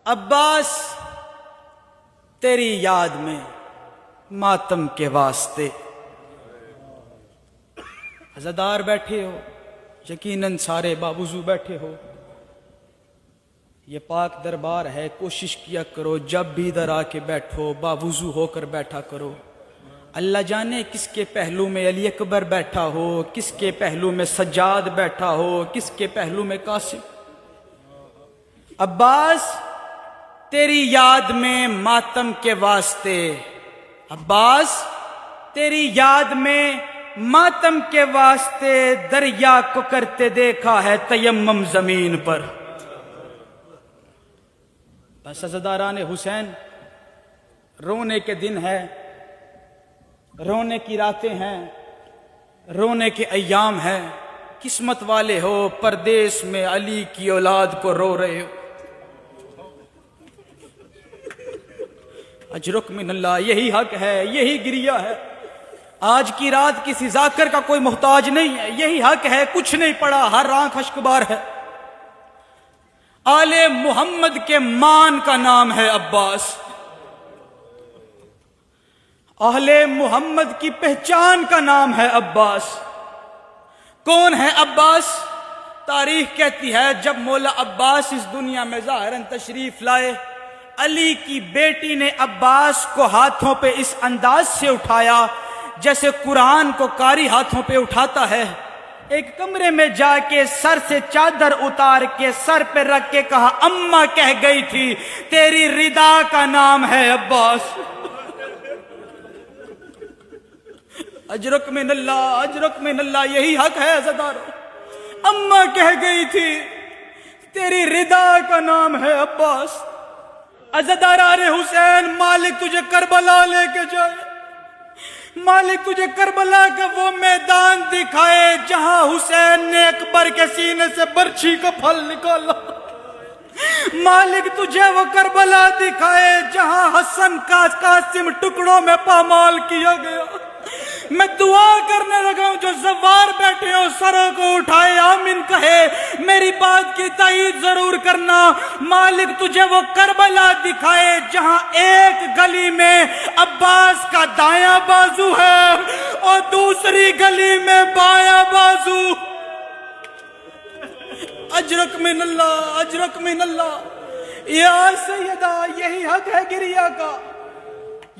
عباس تیری یاد میں ماتم کے واسطے. عزادار بیٹھے ہو، یقیناً سارے باوضو بیٹھے ہو. یہ پاک دربار ہے، کوشش کیا کرو جب بھی ادھر آ کے بیٹھو باوضو ہو کر بیٹھا کرو. اللہ جانے کس کے پہلو میں علی اکبر بیٹھا ہو، کس کے پہلو میں سجاد بیٹھا ہو، کس کے پہلو میں قاسم. عباس تیری یاد میں ماتم کے واسطے، عباس تیری یاد میں ماتم کے واسطے دریا کو کرتے دیکھا ہے تیمم زمین پر. بس عزاداران حسین، رونے کے دن ہے، رونے کی راتیں ہیں، رونے کے ایام ہیں. قسمت والے ہو، پردیس میں علی کی اولاد کو رو رہے ہو. اجرک من اللہ، یہی حق ہے، یہی گریہ ہے. آج کی رات کسی ذاکر کا کوئی محتاج نہیں ہے، یہی حق ہے. کچھ نہیں پڑا، ہر آنکھ اشکبار ہے. آل محمد کے مان کا نام ہے عباس. اہل محمد کی پہچان کا نام ہے عباس. کون ہے عباس؟ تاریخ کہتی ہے جب مولا عباس اس دنیا میں ظاہراً تشریف لائے، علی کی بیٹی نے عباس کو ہاتھوں پہ اس انداز سے اٹھایا جیسے قرآن کو قاری ہاتھوں پہ اٹھاتا ہے. ایک کمرے میں جا کے سر سے چادر اتار کے سر پہ رکھ کے کہا، اماں کہہ گئی تھی تیری ردا کا نام ہے عباس. اجرک من اللہ، اجرک من اللہ، یہی حق ہے عزادارو. اماں کہہ گئی تھی تیری ردا کا نام ہے عباس. عزاداران حسین، مالک تجھے کربلا لے کے جائے، مالک تجھے کربلا کا وہ میدان دکھائے جہاں حسین نے اکبر کے سینے سے برچھی کا پھل نکالا. مالک تجھے وہ کربلا دکھائے جہاں حسن کا قاسم ٹکڑوں میں پامال کیا گیا. میں دعا کرنے لگا ہوں جو زوار بیٹھے ہو سروں کو اٹھائے آمین کہے، میری بات کی تائید ضرور کرنا. مالک تجھے وہ کربلا دکھائے جہاں ایک گلی میں عباس کا دایاں بازو ہے اور دوسری گلی میں بایاں بازو. اجرک من اللہ، اجرک من اللہ. یا سیدہ، یہی حق ہے گریہ کا،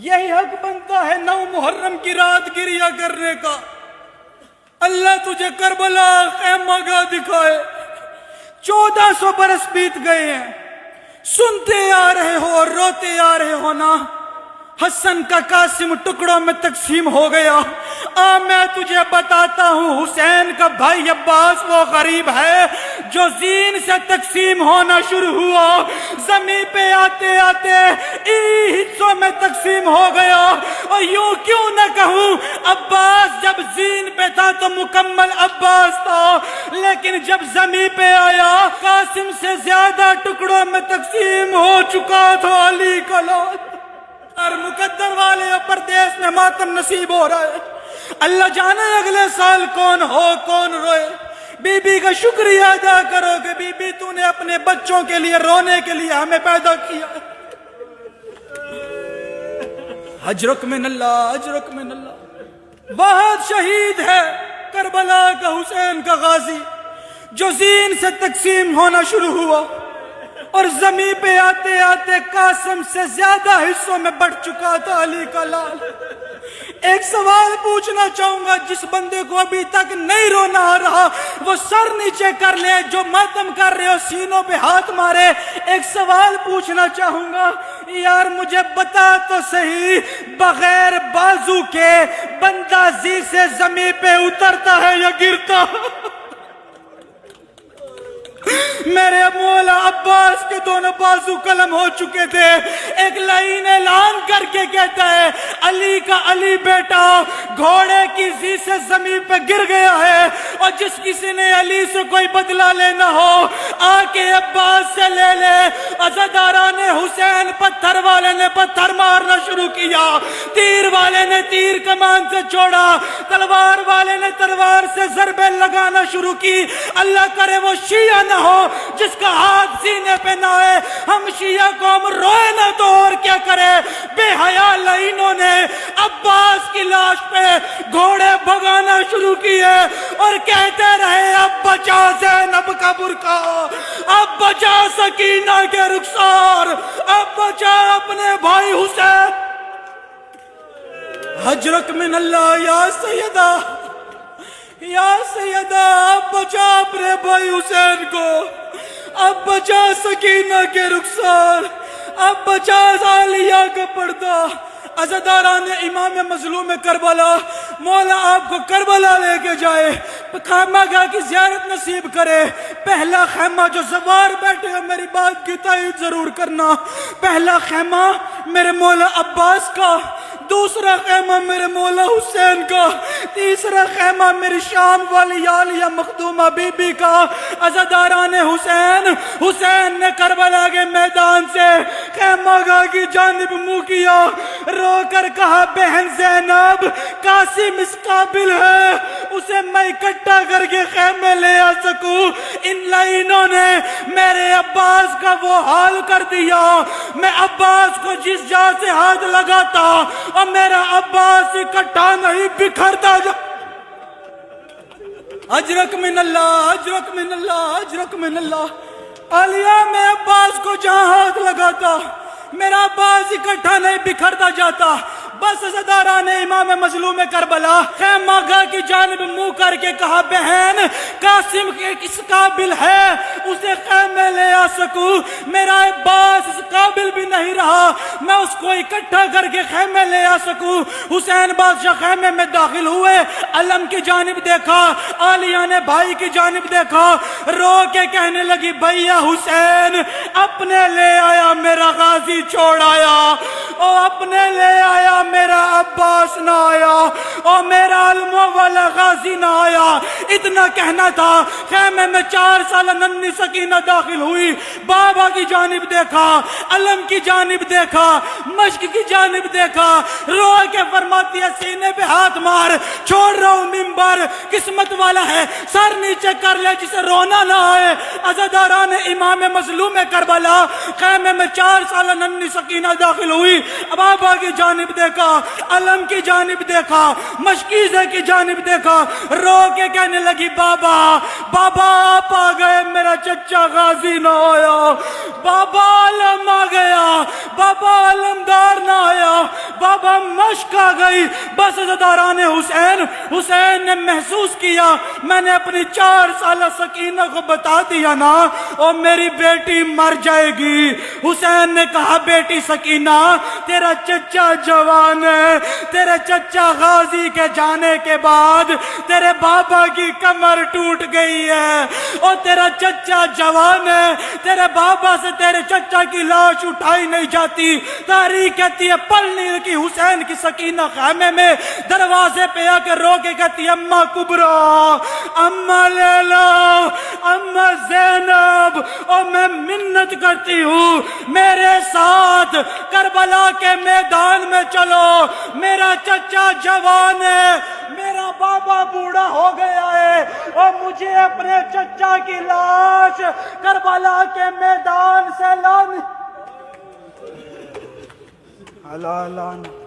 یہی حق بنتا ہے 9 محرم کی رات گریہ کرنے کا. اللہ تجھے کربلا خیمہ گاہ دکھائے. 1400 برس بیت گئے ہیں، سنتے آ رہے ہو اور روتے آ رہے ہو نا. حسن کا قاسم ٹکڑوں میں تقسیم ہو گیا. میں تجھے بتاتا ہوں، حسین کا بھائی عباس وہ غریب ہے جو زین سے تقسیم ہونا شروع ہوا، زمین پہ آتے آتے حصوں میں تقسیم ہو گیا. اور یوں کیوں نہ کہوں، عباس جب زین پہ تھا تو مکمل عباس تھا، لیکن جب زمین پہ آیا قاسم سے زیادہ ٹکڑوں میں تقسیم ہو چکا تھا علی کا لال. اور مقدر والے پردیس میں ماتم نصیب ہو رہا ہے. اللہ جانے اگلے سال کون ہو کون روئے. بی بی کا شکریہ ادا کرو کہ بی بی تو نے اپنے بچوں کے لیے رونے کے لیے ہمیں پیدا کیا. اجرک من اللہ، اجرک من اللہ. بہت شہید ہے کربلا کا حسین کا غازی جو زین سے تقسیم ہونا شروع ہوا اور زمین پہ آتے آتے قاسم سے زیادہ حصوں میں بٹ چکا تھا علی کا لال. ایک سوال پوچھنا چاہوں گا، جس بندے کو ابھی تک نہیں رونا آ رہا وہ سر نیچے کر لے، جو ماتم کر رہے ہو سینوں پہ ہاتھ مارے. ایک سوال پوچھنا چاہوں گا، یار مجھے بتا تو صحیح، بغیر بازو کے بندہ زی سے زمین پہ اترتا ہے یا گرتا؟ میرے مولا عباس کے دونوں بازو قلم ہو چکے تھے. ایک لائن اعلان کر کے کہتا ہے، علی کا علی بیٹا گھوڑے کی زی سے زمین پہ گر گیا ہے، اور جس کسی نے علی سے کوئی بدلہ لینا ہو آ کے عباس سے لے لے. عزاداران حسین، پتھر والے نے پتھر مارنا شروع کیا، تیر والے نے تیر کمان سے چھوڑا، تلوار والے نے تلوار سے ضربیں لگانا شروع کی. اللہ کرے وہ شیعہ نہ ہو جس کا ہاتھ سینے پہ نہ ہے. ہم شیعہ قوم روئے نہ تو اور کیا کرے، بے حیا لعینوں نے عباس کی لاش پہ گھوڑے بھگانا شروع کیے اور کہتے رہے اب بچا زینب کا برقع، اب بچا سکینہ کے رخسار، اب بچا اپنے بھائی حسین۔ حجرک من اللہ یا سیدہ، یا سیدہ، اب بچا اپنے بھائی حسین کو، اب بچا سکینہ کے رخسار، اب بچا عالیہ کا پردہ۔ عزاداران امام مظلوم کربلا، مولا آپ کو کربلا لے کے جائے، خیمہ گاہ کی زیارت نصیب کرے۔ پہلا خیمہ جو زوار بیٹھے ہو میری بات کی تائید ضرور کرنا، پہلا خیمہ میرے مولا عباس کا، دوسرا خیمہ میرے مولا حسین کا، تیسرا خیمہ میری شام والی عالیہ مخدومہ بی بی کا۔ عزاداران حسین، حسین نے کربلا کے میدان سے خیمہ گاہ کی جانب منہ کیا، رو کر کہا بہن زینب، قاسم اس قابل ہے اسے میں اکٹھا کر کے خیمے لے آ سکوں، ان لعینوں نے میرے عباس کا وہ حال کر دیا، میں عباس کو جس جا سے ہاتھ لگاتا اور میرا عباس اکٹھا نہیں بکھرتا جا۔ اجرک من اللہ، اجرک من اللہ، اجرک من اللہ۔ عالیہ میں عباس کو جہاں ہاتھ لگاتا میرا عباس اکٹھا نہیں بکھرتا جاتا۔ بس عزاداران امام مظلوم کربلا خیمہ گاہ کی جانب منہ کر کے کہا بہن قاسم اس قابل ہے اسے خیمے لے آ سکوں، میرا عباس اس قابل بھی نہیں رہا میں اس کو اکٹھا کر کے خیمے لے آ سکوں۔ حسین بادشاہ خیمے میں داخل ہوئے، علم کی جانب دیکھا، عالیہ نے بھائی کی جانب دیکھا، رو کے کہنے لگی بھیا حسین اپنے لے آیا میرا غازی چھوڑ آیا، اور اپنے لے آیا میرا عباس نہ آیا، اور میرا علموں والا غازی نہ آیا۔ اتنا کہنا تھا، خیمے میں 4 سالہ ننھی سکینہ داخل ہوئی، بابا کی جانب دیکھا، علم کی جانب دیکھا، مشق کی جانب دیکھا، رو کے فرماتی ہے سینے پہ ہاتھ مار، چھوڑ رہا ہوں منبر، قسمت والا ہے سر نیچے کر لے جسے رونا نہ آئے۔ عزاداران امام مظلوم کربلا خیمے میں 4 سالہ ننھی سکینہ داخل ہوئی، بابا کی جانب دیکھا، علم کی جانب دیکھا، مشکیزے کی جانب دیکھا، رو کے کہنے لگی بابا بابا آپ آ گئے، میرا چچا غازی نہ آیا، بابا علم آ گیا، بابا علمدار نہ آیا، بابا مشک آ گئی۔ بس عزاداران حسین، حسین نے محسوس کیا میں نے اپنی 4 سالہ سکینہ کو بتا دیا نا اور میری بیٹی مر جائے گی۔ حسین نے کہا بیٹی سکینہ تیرا چچا جوان ہے، تیرے چچا غازی کے جانے کے بعد تیرے بابا کی کمر ٹوٹ گئی ہے اور تیرا چچا جوان ہے، تیرے بابا سے تیرے چچا کی لاش اٹھائی نہیں جاتی۔ تاریخ کہتی ہے پل نہیں رکی حسین کی سکینہ خیمے میں دروازے پہ آ کے رو کے کہتی ہے اماں کبرا، اماں لیلا، اماں زینب، اور میں منت کرتی ہوں میرے ساتھ کربلا کے میدان میں چلو، میرا چچا جوان ہے، میرا بابا بوڑھا ہو گیا ہے اور مجھے اپنے چچا کی لاش کربلا کے میدان سے لانی۔ اللہ اللہ